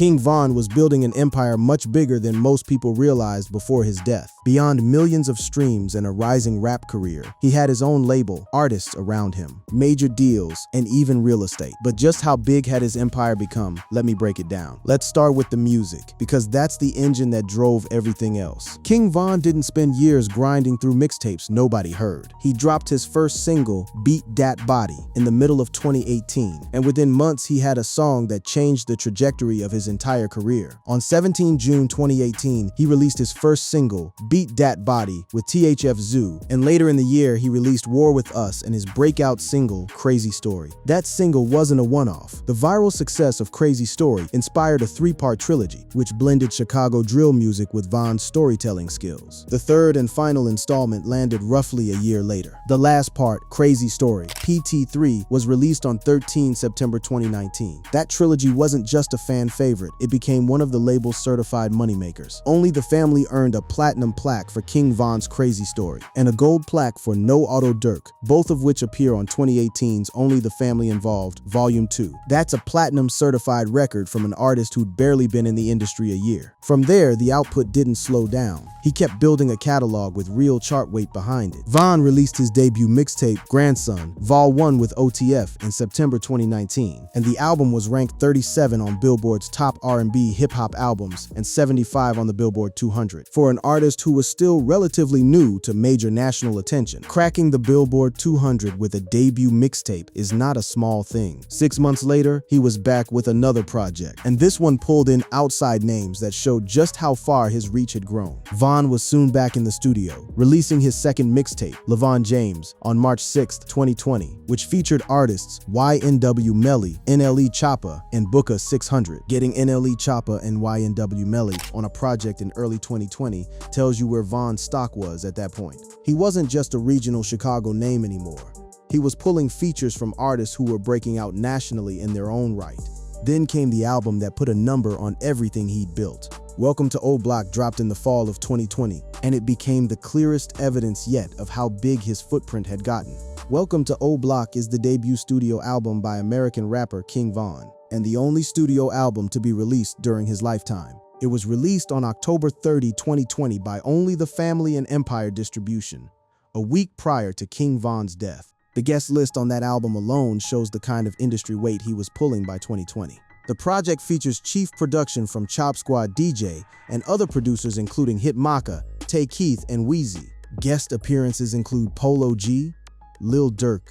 King Von was building an empire much bigger than most people realized before his death. Beyond millions of streams and a rising rap career, he had his own label, artists around him, major deals, and even real estate. But just how big had his empire become? Let me break it down. Let's start with the music, because that's the engine that drove everything else. King Von didn't spend years grinding through mixtapes nobody heard. He dropped his first single, Beat Dat Body, in the middle of 2018, and within months he had a song that changed the trajectory of his entire career. On 17 June 2018, he released his first single, Beat Dat Body, with THF Zoo, and later in the year he released War With Us and his breakout single, Crazy Story. That single wasn't a one-off. The viral success of Crazy Story inspired a three-part trilogy, which blended Chicago drill music with Von's storytelling skills. The third and final installment landed roughly a year later. The last part, Crazy Story, PT3, was released on 13 September 2019. That trilogy wasn't just a fan favorite, it became one of the label's certified moneymakers. Only the Family earned a platinum plaque for King Von's Crazy Story, and a gold plaque for No Auto Dirk, both of which appear on 2018's Only the Family Involved, Volume 2. That's a platinum certified record from an artist who'd barely been in the industry a year. From there, the output didn't slow down. He kept building a catalog with real chart weight behind it. Von released his debut mixtape, Grandson, Vol 1 with OTF in September 2019, and the album was ranked 37 on Billboard's top R&B hip-hop albums and 75 on the Billboard 200. For an artist who was still relatively new to major national attention, cracking the Billboard 200 with a debut mixtape is not a small thing. 6 months later, he was back with another project, and this one pulled in outside names that showed just how far his reach had grown. Von was soon back in the studio, releasing his second mixtape, LeVon James, on March 6, 2020, which featured artists YNW Melly, NLE Choppa, and Booker 600. Getting NLE Choppa and YNW Melly on a project in early 2020 tells you where Von's stock was at that point. He wasn't just a regional Chicago name anymore. He was pulling features from artists who were breaking out nationally in their own right. Then came the album that put a number on everything he'd built. Welcome to O Block dropped in the fall of 2020, and it became the clearest evidence yet of how big his footprint had gotten. Welcome to O Block is the debut studio album by American rapper King Von, and the only studio album to be released during his lifetime. It was released on October 30, 2020 by Only the Family and Empire Distribution, a week prior to King Von's death. The guest list on that album alone shows the kind of industry weight he was pulling by 2020. The project features chief production from Chop Squad DJ and other producers including Hit Maka, Tay Keith, and Wheezy. Guest appearances include Polo G, Lil Durk,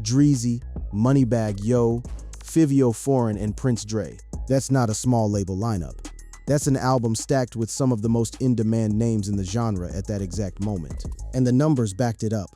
Dreezy, Moneybagg Yo, Fivio Foreign, and Prince Dre. That's not a small label lineup. That's an album stacked with some of the most in-demand names in the genre at that exact moment. And the numbers backed it up.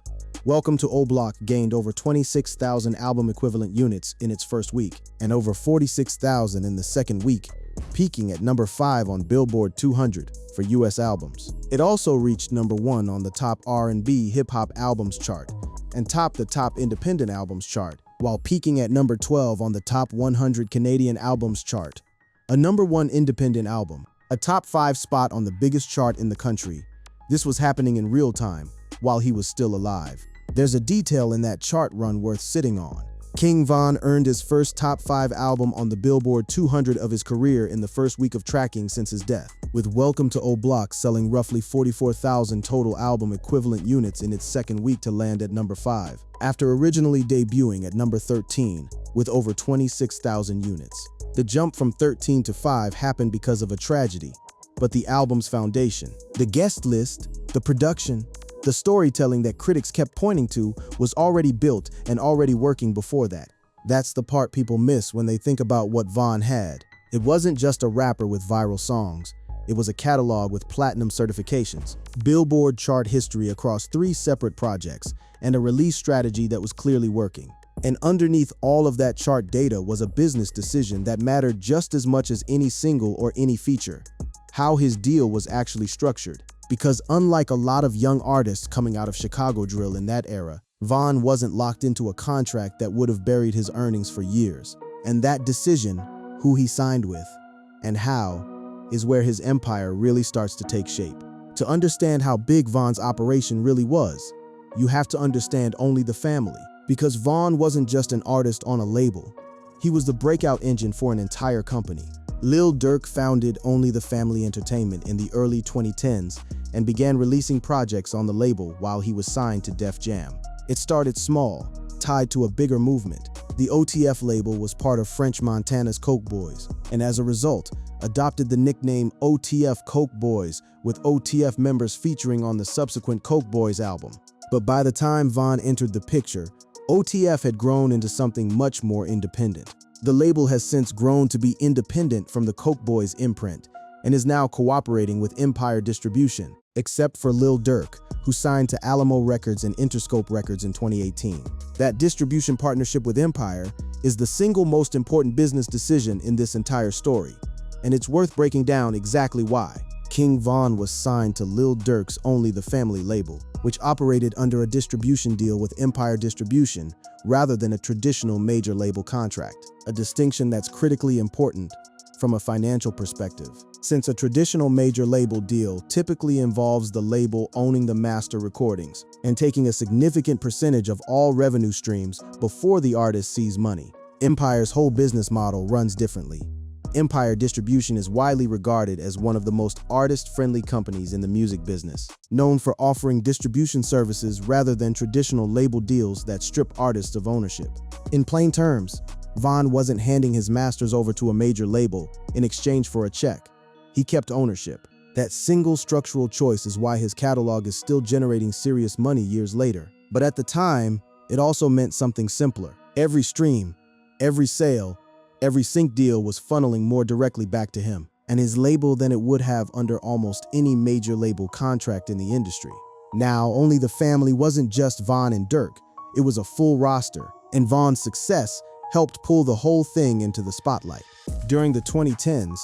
Welcome to O Block gained over 26,000 album equivalent units in its first week, and over 46,000 in the second week, peaking at number 5 on Billboard 200 for US albums. It also reached number 1 on the top R&B hip-hop albums chart, and topped the top independent albums chart, while peaking at number 12 on the top 100 Canadian albums chart. A number 1 independent album, a top 5 spot on the biggest chart in the country. This was happening in real time, while he was still alive. There's a detail in that chart run worth sitting on. King Von earned his first top 5 album on the Billboard 200 of his career in the first week of tracking since his death, with Welcome to O Block selling roughly 44,000 total album equivalent units in its second week to land at number 5, after originally debuting at number 13 with over 26,000 units. The jump from 13 to 5 happened because of a tragedy, but the album's foundation, the guest list, the production, the storytelling that critics kept pointing to was already built and already working before that. That's the part people miss when they think about what Von had. It wasn't just a rapper with viral songs. It was a catalog with platinum certifications, Billboard chart history across 3 separate projects, and a release strategy that was clearly working. And underneath all of that chart data was a business decision that mattered just as much as any single or any feature: how his deal was actually structured. Because unlike a lot of young artists coming out of Chicago drill in that era, Von wasn't locked into a contract that would have buried his earnings for years. And that decision, who he signed with, and how, is where his empire really starts to take shape. To understand how big Von's operation really was, you have to understand Only the Family. Because Von wasn't just an artist on a label, he was the breakout engine for an entire company. Lil Durk founded Only the Family Entertainment in the early 2010s and began releasing projects on the label while he was signed to Def Jam. It started small, tied to a bigger movement. The OTF label was part of French Montana's Coke Boys, and as a result, adopted the nickname OTF Coke Boys, with OTF members featuring on the subsequent Coke Boys album. But by the time Von entered the picture, OTF had grown into something much more independent. The label has since grown to be independent from the Coke Boys imprint and is now cooperating with Empire Distribution, except for Lil Durk, who signed to Alamo Records and Interscope Records in 2018. That distribution partnership with Empire is the single most important business decision in this entire story, and it's worth breaking down exactly why. King Von was signed to Lil Durk's Only the Family label, which operated under a distribution deal with Empire Distribution rather than a traditional major label contract, a distinction that's critically important from a financial perspective, since a traditional major label deal typically involves the label owning the master recordings and taking a significant percentage of all revenue streams before the artist sees money. Empire's whole business model runs differently. Empire Distribution is widely regarded as one of the most artist-friendly companies in the music business, known for offering distribution services rather than traditional label deals that strip artists of ownership. In plain terms, Von wasn't handing his masters over to a major label in exchange for a check. He kept ownership. That single structural choice is why his catalog is still generating serious money years later. But at the time, it also meant something simpler. Every stream, every sale, every sync deal was funneling more directly back to him and his label than it would have under almost any major label contract in the industry. Now, Only the Family wasn't just Von and Durk, it was a full roster, and Von's success helped pull the whole thing into the spotlight. During the 2010s,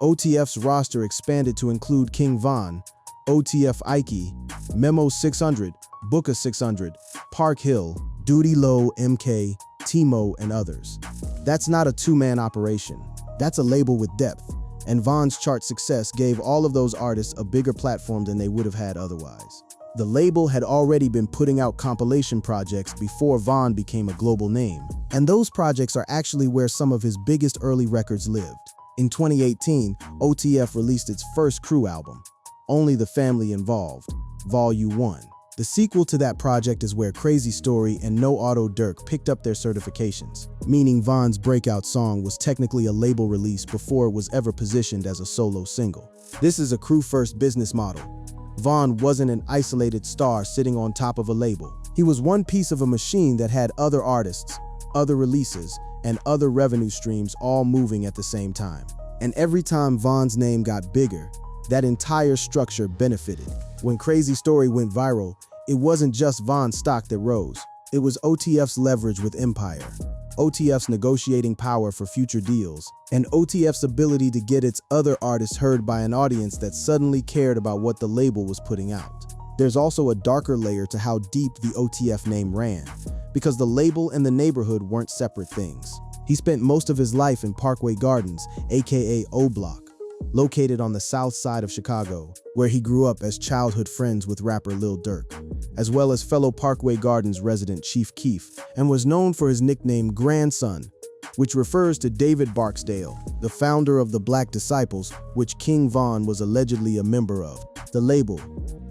OTF's roster expanded to include King Von, OTF Ike, Memo 600, Booker 600, Park Hill, Duty Low, MK, Timo, and others. That's not a two-man operation. That's a label with depth, and Von's chart success gave all of those artists a bigger platform than they would have had otherwise. The label had already been putting out compilation projects before Von became a global name, and those projects are actually where some of his biggest early records lived. In 2018, OTF released its first crew album, Only the Family Involved, Volume 1. The sequel to that project is where Crazy Story and No Auto Durk picked up their certifications, meaning Von's breakout song was technically a label release before it was ever positioned as a solo single. This is a crew-first business model. Von wasn't an isolated star sitting on top of a label. He was one piece of a machine that had other artists, other releases, and other revenue streams all moving at the same time. And every time Von's name got bigger, that entire structure benefited. When Crazy Story went viral, it wasn't just Von's stock that rose. It was OTF's leverage with Empire, OTF's negotiating power for future deals, and OTF's ability to get its other artists heard by an audience that suddenly cared about what the label was putting out. There's also a darker layer to how deep the OTF name ran, because the label and the neighborhood weren't separate things. He spent most of his life in Parkway Gardens, aka O Block, located on the south side of Chicago, where he grew up as childhood friends with rapper Lil Durk, as well as fellow Parkway Gardens resident Chief Keef, and was known for his nickname Grandson, which refers to David Barksdale, the founder of the Black Disciples, which King Von was allegedly a member of. The label,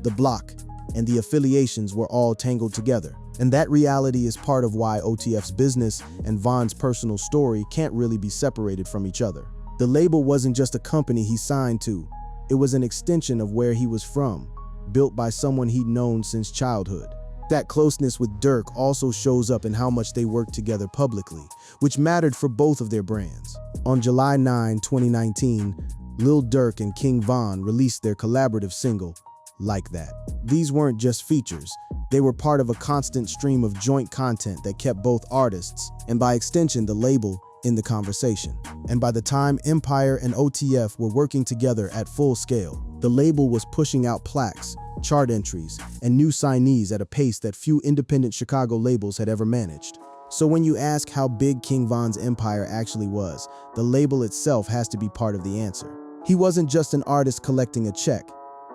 the block, and the affiliations were all tangled together, and that reality is part of why OTF's business and Von's personal story can't really be separated from each other. The label wasn't just a company he signed to, it was an extension of where he was from, built by someone he'd known since childhood. That closeness with Durk also shows up in how much they worked together publicly, which mattered for both of their brands. On July 9, 2019, Lil Durk and King Von released their collaborative single, Like That. These weren't just features, they were part of a constant stream of joint content that kept both artists, and by extension the label, in the conversation. And by the time Empire and OTF were working together at full scale, the label was pushing out plaques, chart entries, and new signees at a pace that few independent Chicago labels had ever managed. So when you ask how big King Von's empire actually was, the label itself has to be part of the answer. He wasn't just an artist collecting a check.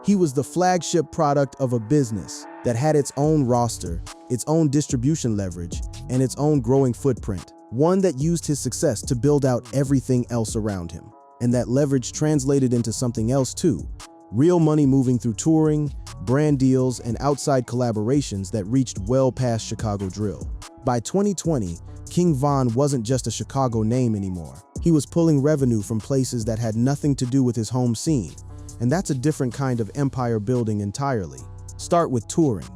He was the flagship product of a business that had its own roster, its own distribution leverage, and its own growing footprint. One that used his success to build out everything else around him. And that leverage translated into something else too. Real money moving through touring, brand deals, and outside collaborations that reached well past Chicago drill. By 2020, King Von wasn't just a Chicago name anymore. He was pulling revenue from places that had nothing to do with his home scene. And that's a different kind of empire building entirely. Start with touring,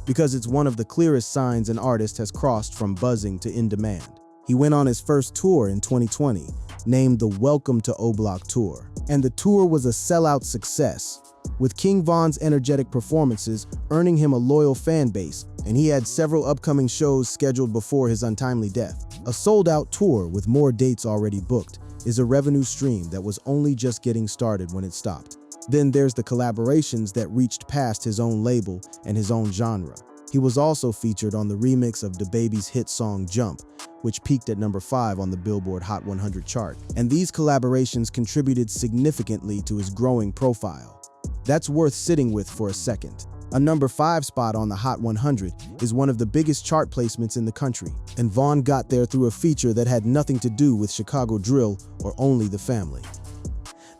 because it's one of the clearest signs an artist has crossed from buzzing to in demand. He went on his first tour in 2020, named the Welcome to O-Block Tour. And the tour was a sellout success, with King Von's energetic performances earning him a loyal fan base, and he had several upcoming shows scheduled before his untimely death. A sold-out tour with more dates already booked is a revenue stream that was only just getting started when it stopped. Then there's the collaborations that reached past his own label and his own genre. He was also featured on the remix of DaBaby's hit song Jump, which peaked at number 5 on the Billboard Hot 100 chart. And these collaborations contributed significantly to his growing profile. That's worth sitting with for a second. A number 5 spot on the Hot 100 is one of the biggest chart placements in the country, and Von got there through a feature that had nothing to do with Chicago drill or Only the Family.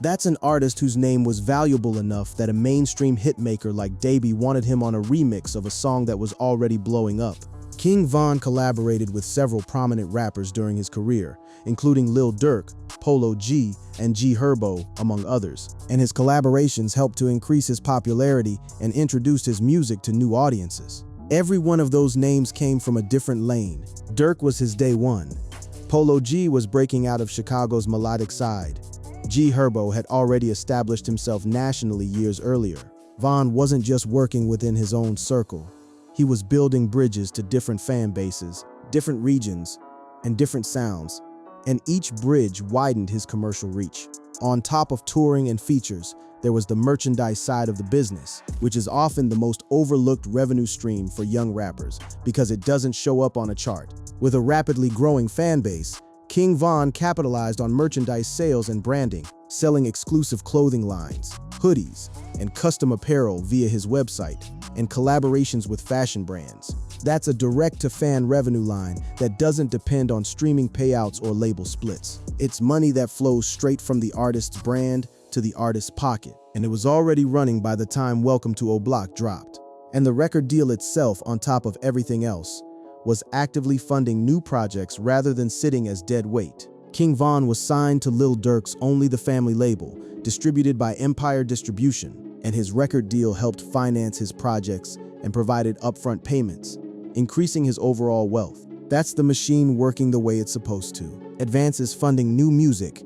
That's an artist whose name was valuable enough that a mainstream hitmaker like DaBaby wanted him on a remix of a song that was already blowing up. King Von collaborated with several prominent rappers during his career, including Lil Durk, Polo G, and G Herbo, among others. And his collaborations helped to increase his popularity and introduced his music to new audiences. Every one of those names came from a different lane. Durk was his day one. Polo G was breaking out of Chicago's melodic side. G Herbo had already established himself nationally years earlier. Von wasn't just working within his own circle. He was building bridges to different fan bases, different regions, and different sounds, and each bridge widened his commercial reach. On top of touring and features, there was the merchandise side of the business, which is often the most overlooked revenue stream for young rappers because it doesn't show up on a chart. With a rapidly growing fan base, King Von capitalized on merchandise sales and branding, selling exclusive clothing lines, hoodies, and custom apparel via his website, and collaborations with fashion brands. That's a direct-to-fan revenue line that doesn't depend on streaming payouts or label splits. It's money that flows straight from the artist's brand to the artist's pocket, and it was already running by the time Welcome to O-Block dropped. And the record deal itself, on top of everything else, was actively funding new projects rather than sitting as dead weight. King Von was signed to Lil Durk's Only the Family label, distributed by Empire Distribution, and his record deal helped finance his projects and provided upfront payments, increasing his overall wealth. That's the machine working the way it's supposed to. Advances funding new music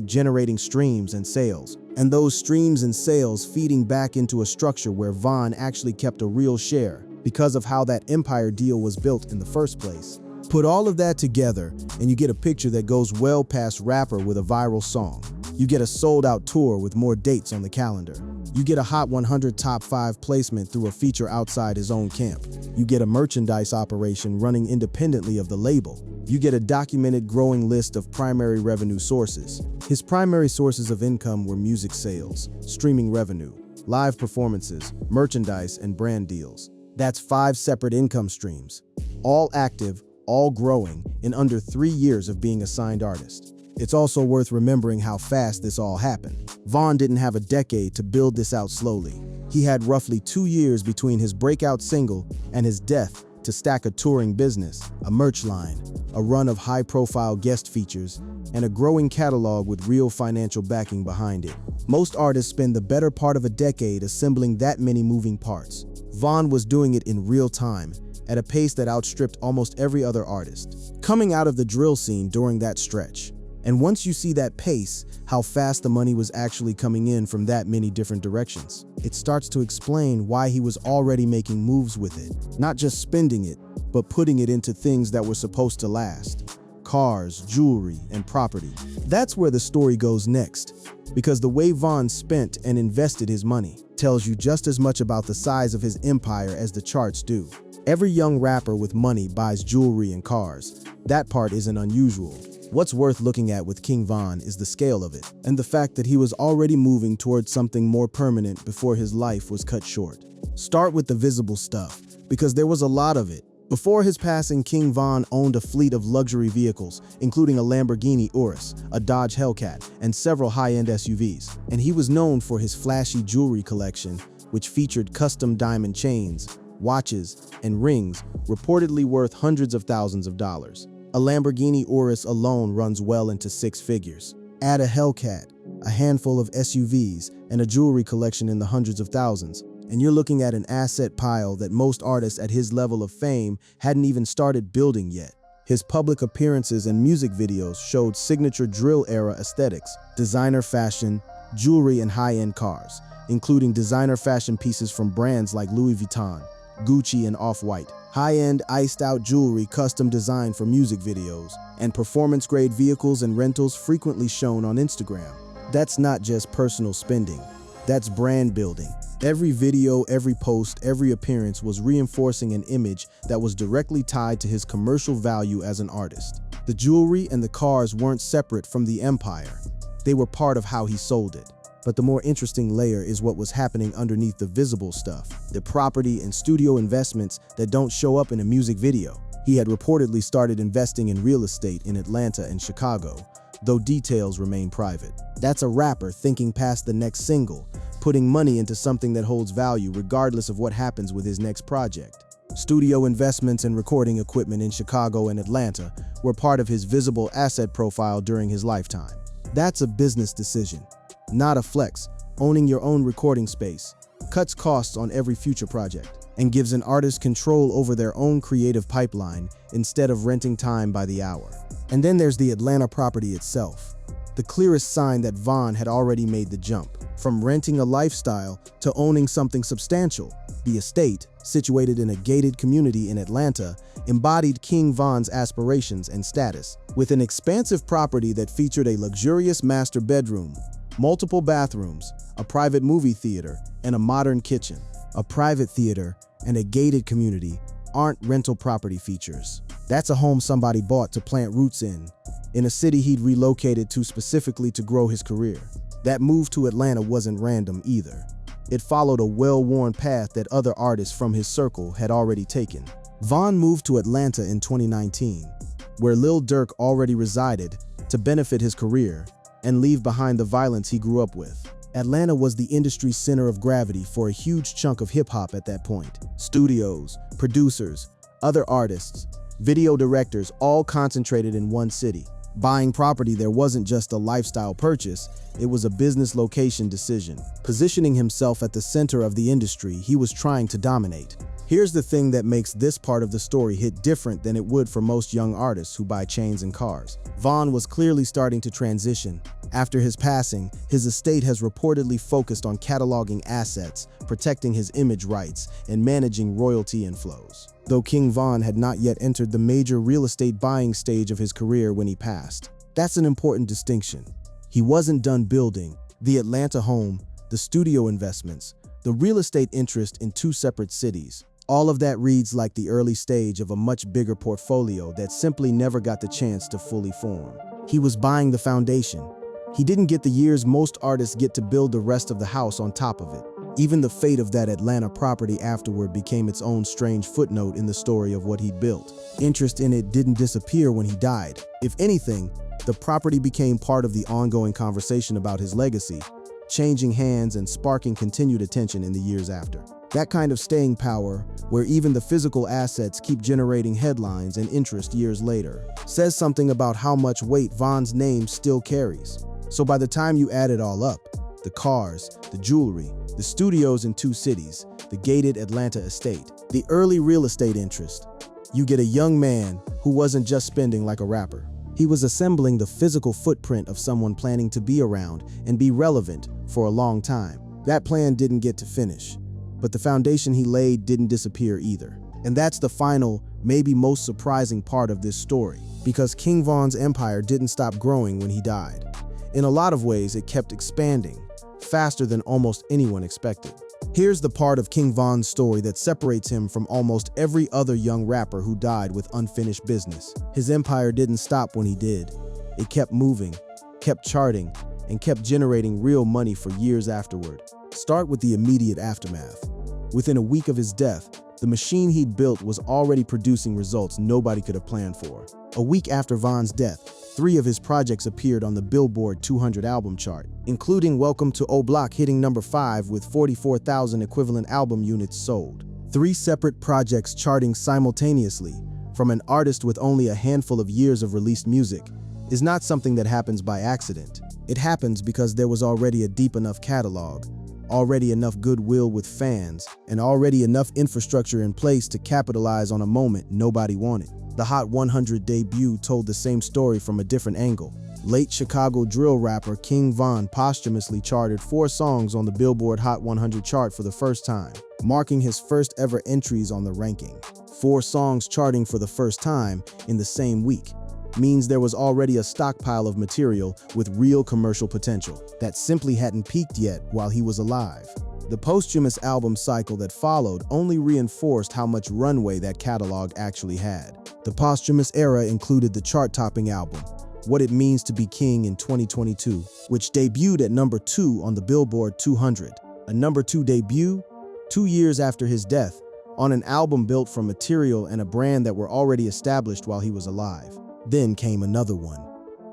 generating streams and sales, and those streams and sales feeding back into a structure where Von actually kept a real share because of how that Empire deal was built in the first place. Put all of that together and you get a picture that goes well past rapper with a viral song. You get a sold-out tour with more dates on the calendar. You get a Hot 100 Top 5 placement through a feature outside his own camp. You get a merchandise operation running independently of the label. You get a documented growing list of primary revenue sources. His primary sources of income were music sales, streaming revenue, live performances, merchandise, and brand deals. That's 5 separate income streams, all active, all growing, in under 3 years of being a signed artist. It's also worth remembering how fast this all happened. Von didn't have a decade to build this out slowly. He had roughly 2 years between his breakout single and his death to stack a touring business, a merch line, a run of high-profile guest features, and a growing catalog with real financial backing behind it. Most artists spend the better part of a decade assembling that many moving parts. Von was doing it in real time, at a pace that outstripped almost every other artist, coming out of the drill scene during that stretch. And once you see that pace, how fast the money was actually coming in from that many different directions, it starts to explain why he was already making moves with it, not just spending it, but putting it into things that were supposed to last. Cars, jewelry, and property. That's where the story goes next, because the way Von spent and invested his money tells you just as much about the size of his empire as the charts do. Every young rapper with money buys jewelry and cars. That part isn't unusual. What's worth looking at with King Von is the scale of it, and the fact that he was already moving towards something more permanent before his life was cut short. Start with the visible stuff, because there was a lot of it. Before his passing, King Von owned a fleet of luxury vehicles, including a Lamborghini Urus, a Dodge Hellcat, and several high-end SUVs. And he was known for his flashy jewelry collection, which featured custom diamond chains, watches, and rings, reportedly worth hundreds of thousands of dollars. A Lamborghini Urus alone runs well into six figures. Add a Hellcat, a handful of SUVs, and a jewelry collection in the hundreds of thousands, and you're looking at an asset pile that most artists at his level of fame hadn't even started building yet. His public appearances and music videos showed signature drill-era aesthetics, designer fashion, jewelry, and high-end cars, including designer fashion pieces from brands like Louis Vuitton, Gucci, and Off-White, high-end iced-out jewelry custom designed for music videos, and performance-grade vehicles and rentals frequently shown on Instagram. That's not just personal spending. That's brand building. Every video, every post, every appearance was reinforcing an image that was directly tied to his commercial value as an artist. The jewelry and the cars weren't separate from the empire. They were part of how he sold it. But the more interesting layer is what was happening underneath the visible stuff, the property and studio investments that don't show up in a music video. He had reportedly started investing in real estate in Atlanta and Chicago, though details remain private. That's a rapper thinking past the next single, putting money into something that holds value regardless of what happens with his next project. Studio investments and recording equipment in Chicago and Atlanta were part of his visible asset profile during his lifetime. That's a business decision, not a flex. Owning your own recording space cuts costs on every future project and gives an artist control over their own creative pipeline instead of renting time by the hour. And then there's the Atlanta property itself, the clearest sign that Von had already made the jump. From renting a lifestyle to owning something substantial, the estate, situated in a gated community in Atlanta, embodied King Von's aspirations and status. With an expansive property that featured a luxurious master bedroom, multiple bathrooms, a private movie theater, and a modern kitchen. A private theater and a gated community aren't rental property features. That's a home somebody bought to plant roots in a city he'd relocated to specifically to grow his career. That move to Atlanta wasn't random either. It followed a well-worn path that other artists from his circle had already taken. Von moved to Atlanta in 2019, where Lil Durk already resided, to benefit his career and leave behind the violence he grew up with. Atlanta was the industry's center of gravity for a huge chunk of hip-hop at that point. Studios, producers, other artists, video directors all concentrated in one city. Buying property there wasn't just a lifestyle purchase, it was a business location decision. Positioning himself at the center of the industry he was trying to dominate. Here's the thing that makes this part of the story hit different than it would for most young artists who buy chains and cars. Von was clearly starting to transition. After his passing, his estate has reportedly focused on cataloging assets, protecting his image rights, and managing royalty inflows. Though King Von had not yet entered the major real estate buying stage of his career when he passed. That's an important distinction. He wasn't done building the Atlanta home, the studio investments, the real estate interest in two separate cities. All of that reads like the early stage of a much bigger portfolio that simply never got the chance to fully form. He was buying the foundation. He didn't get the years most artists get to build the rest of the house on top of it. Even the fate of that Atlanta property afterward became its own strange footnote in the story of what he'd built. Interest in it didn't disappear when he died. If anything, the property became part of the ongoing conversation about his legacy, changing hands and sparking continued attention in the years after. That kind of staying power, where even the physical assets keep generating headlines and interest years later, says something about how much weight Von's name still carries. So by the time you add it all up, the cars, the jewelry, the studios in two cities, the gated Atlanta estate, the early real estate interest, you get a young man who wasn't just spending like a rapper. He was assembling the physical footprint of someone planning to be around and be relevant for a long time. That plan didn't get to finish, but the foundation he laid didn't disappear either. And that's the final, maybe most surprising part of this story, because King Von's empire didn't stop growing when he died. In a lot of ways, it kept expanding, faster than almost anyone expected. Here's the part of King Von's story that separates him from almost every other young rapper who died with unfinished business. His empire didn't stop when he did. It kept moving, kept charting, and kept generating real money for years afterward. Start with the immediate aftermath. Within a week of his death, The machine he'd built was already producing results nobody could have planned for. A week after Von's death, 3 of his projects appeared on the Billboard 200 album chart, including Welcome to O Block hitting number 5 with 44,000 equivalent album units sold. 3 separate projects charting simultaneously from an artist with only a handful of years of released music is not something that happens by accident. It happens because there was already a deep enough catalog, already enough goodwill with fans, and already enough infrastructure in place to capitalize on a moment nobody wanted. The Hot 100 debut told the same story from a different angle. Late Chicago drill rapper King Von posthumously charted 4 songs on the Billboard Hot 100 chart for the first time, marking his first ever entries on the ranking. 4 songs charting for the first time in the same week means there was already a stockpile of material with real commercial potential that simply hadn't peaked yet while he was alive. The posthumous album cycle that followed only reinforced how much runway that catalog actually had. The posthumous era included the chart-topping album, What It Means to Be King in 2022, which debuted at number 2 on the Billboard 200. A number 2 debut, 2 years after his death, on an album built from material and a brand that were already established while he was alive. Then came another one.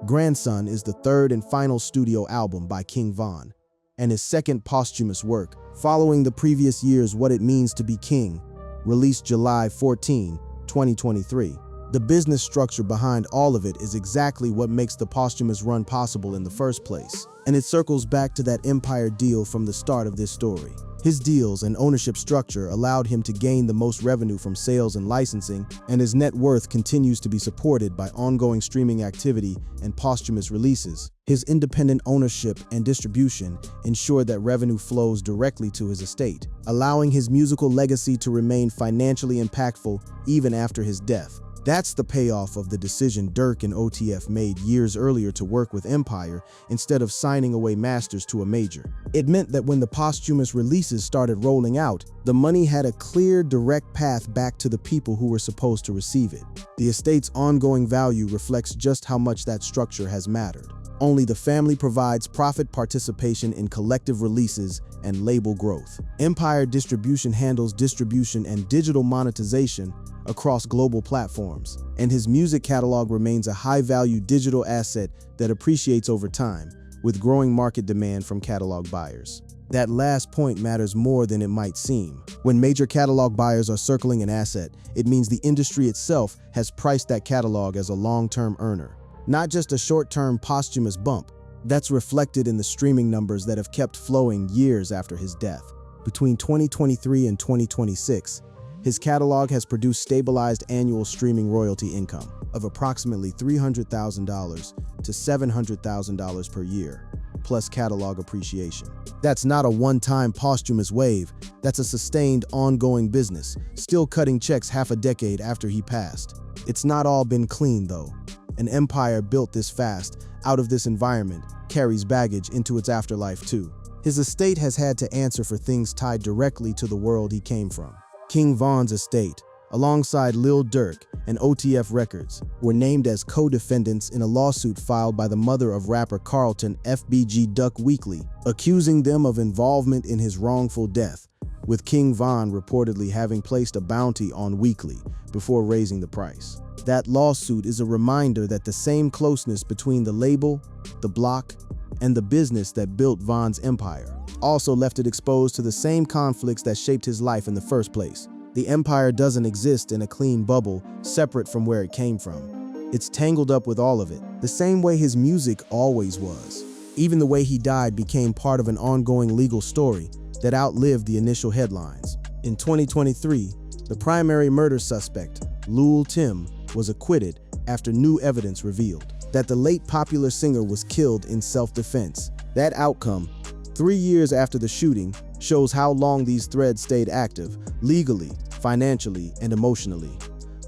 Grandson is the 3rd and final studio album by King Von, and his 2nd posthumous work, following the previous year's What It Means to Be King, released July 14, 2023. The business structure behind all of it is exactly what makes the posthumous run possible in the first place, and it circles back to that Empire deal from the start of this story. His deals and ownership structure allowed him to gain the most revenue from sales and licensing, and his net worth continues to be supported by ongoing streaming activity and posthumous releases. His independent ownership and distribution ensure that revenue flows directly to his estate, allowing his musical legacy to remain financially impactful even after his death. That's the payoff of the decision Dirk and OTF made years earlier to work with Empire instead of signing away masters to a major. It meant that when the posthumous releases started rolling out, the money had a clear, direct path back to the people who were supposed to receive it. The estate's ongoing value reflects just how much that structure has mattered. Only the family provides profit participation in collective releases and label growth. Empire Distribution handles distribution and digital monetization across global platforms, and his music catalog remains a high-value digital asset that appreciates over time, with growing market demand from catalog buyers. That last point matters more than it might seem. When major catalog buyers are circling an asset, it means the industry itself has priced that catalog as a long-term earner, not just a short-term posthumous bump. That's reflected in the streaming numbers that have kept flowing years after his death. Between 2023 and 2026, his catalog has produced stabilized annual streaming royalty income of approximately $300,000 to $700,000 per year, plus catalog appreciation. That's not a one-time posthumous wave, that's a sustained, ongoing business, still cutting checks half a decade after he passed. It's not all been clean, though. An empire built this fast, out of this environment, carries baggage into its afterlife too. His estate has had to answer for things tied directly to the world he came from. King Von's estate, alongside Lil Durk and OTF Records, were named as co-defendants in a lawsuit filed by the mother of rapper Carlton FBG Duck Weekly, accusing them of involvement in his wrongful death, with King Von reportedly having placed a bounty on Weekly before raising the price. That lawsuit is a reminder that the same closeness between the label, the block, and the business that built Von's empire also left it exposed to the same conflicts that shaped his life in the first place. The empire doesn't exist in a clean bubble separate from where it came from. It's tangled up with all of it, the same way his music always was. Even the way he died became part of an ongoing legal story that outlived the initial headlines. In 2023, the primary murder suspect, Lul Tim, was acquitted after new evidence revealed that the late popular singer was killed in self-defense. That outcome, 3 years after the shooting, shows how long these threads stayed active, legally, financially, and emotionally,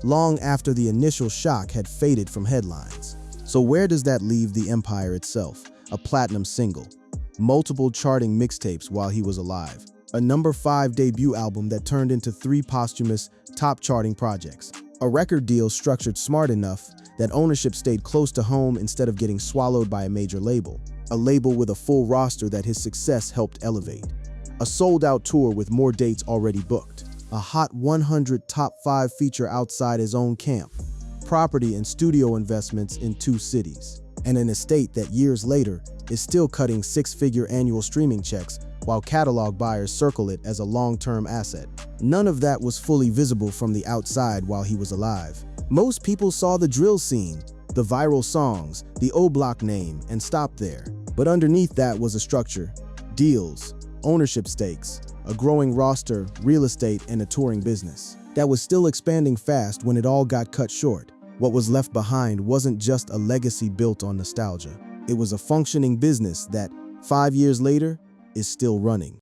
long after the initial shock had faded from headlines. So where does that leave the empire itself? A platinum single, multiple charting mixtapes while he was alive, a number 5 debut album that turned into 3 posthumous, top-charting projects, a record deal structured smart enough that ownership stayed close to home instead of getting swallowed by a major label, a label with a full roster that his success helped elevate, a sold-out tour with more dates already booked. a hot 100 top 5 feature outside his own camp, property and studio investments in 2 cities, and an estate that years later is still cutting 6-figure annual streaming checks while catalog buyers circle it as a long-term asset. None of that was fully visible from the outside while he was alive. Most people saw the drill scene, the viral songs, the O-Block name, and stopped there. But underneath that was a structure, deals, ownership stakes, a growing roster, real estate, and a touring business that was still expanding fast when it all got cut short. What was left behind wasn't just a legacy built on nostalgia. It was a functioning business that, 5 years later, is still running.